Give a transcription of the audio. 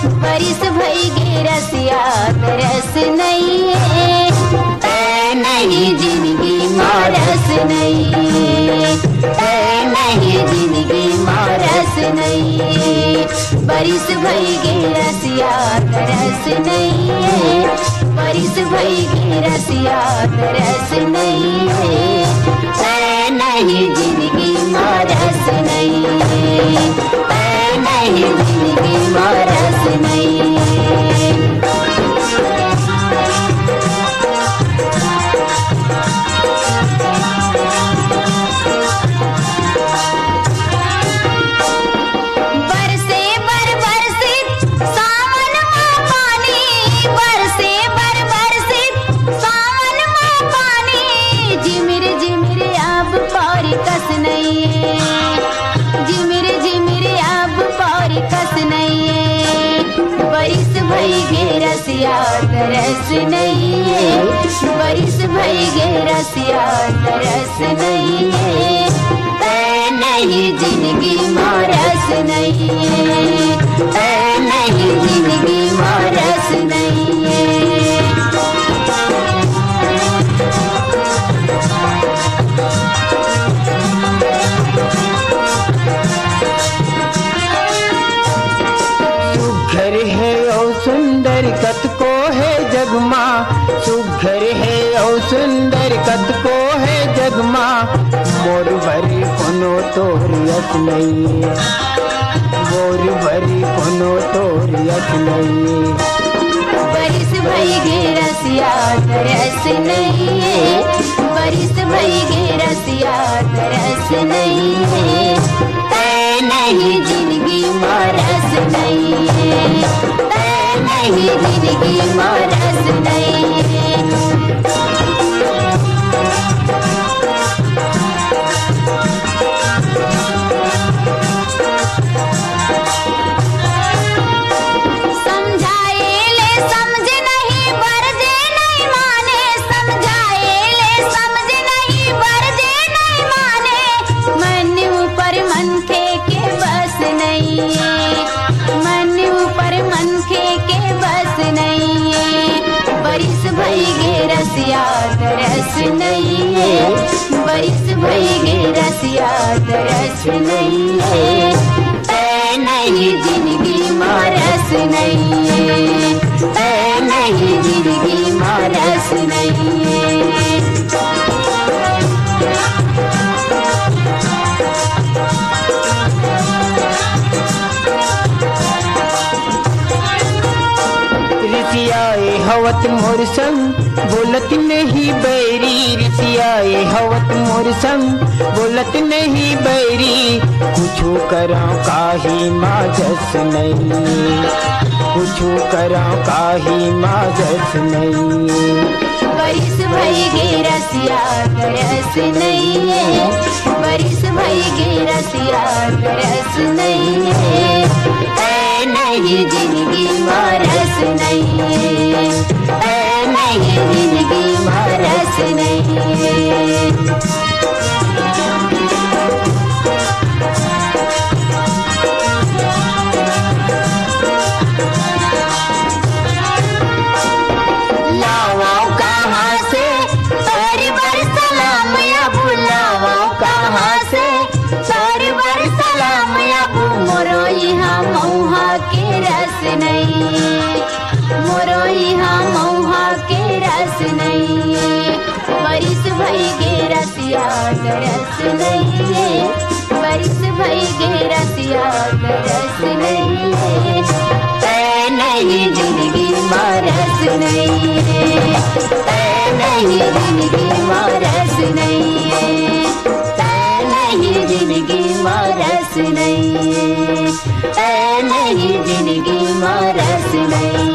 बरिस भई गे रसिया तरस नहीं है, ऐ नहीं जिंदगी मारस नहीं, ऐ नहीं जिंदगी मारस नहीं। बरिस भई गे रसिया तरस नहीं है, बरिस भई गे रसिया तरस नहीं है, ऐ नहीं जिंदगी मारस नहीं, ऐ नहीं जिंदगी मारस नहीं। बरिस भई गे रसिया तरस नहीं है, बरिस भई गे रसिया तरस नहीं है, ऐ नहीं जिंदगी मारस नहीं है, ऐ नहीं जिंदगी मारस नहीं है। सुघर है ओ सुंदर कत को है जगमा, सुघर है ओ सुंदर कत को है जगमा, मोर भरी कोनो तोर यस नहीं, मोर भरी कोनो तोर यस नहीं। बरिस भई गे रसिया तरस नहीं है, बरिस भई गे रसिया तरस नहीं है, ऐ नहीं जिंदगी मारस नहीं है, ऐ नहीं जिंदगी मारस नहीं है। बरिस भई गे रसिया तरस नहीं है, बरिस भई गे रसिया तरस नहीं है, ऐ नहीं जिंदगी मारस नहीं है, ऐ नहीं जिंदगी मारस नहीं है। रितियाए हवत मोर संग बोलत नहीं बैरी, रितियाए हवत मोर संग बोलत नहीं बैरी, कुछो करा काही माजस नहीं, कुछो करा काही माजस नहीं। बरिस भई गे रसिया तरस नहीं है, बरिस भई गे रसिया तरस नहीं है, ऐ नहीं जिंदगी मारस नहीं है, ऐ नहीं जिंदगी मारस नहीं है। मोरो यहाँ मऊहा के रस नहीं, बरिस भई गे रसिया तरस नहीं है, बरिस भई गे रसिया तरस नहीं है, ऐ नहीं जिंदगी मारस नहीं है, ऐ नहीं जिंदगी मारस नहीं है, ऐ नहीं जिंदगी मारस नहीं है, ऐ नहीं जिंदगी मारस नहीं।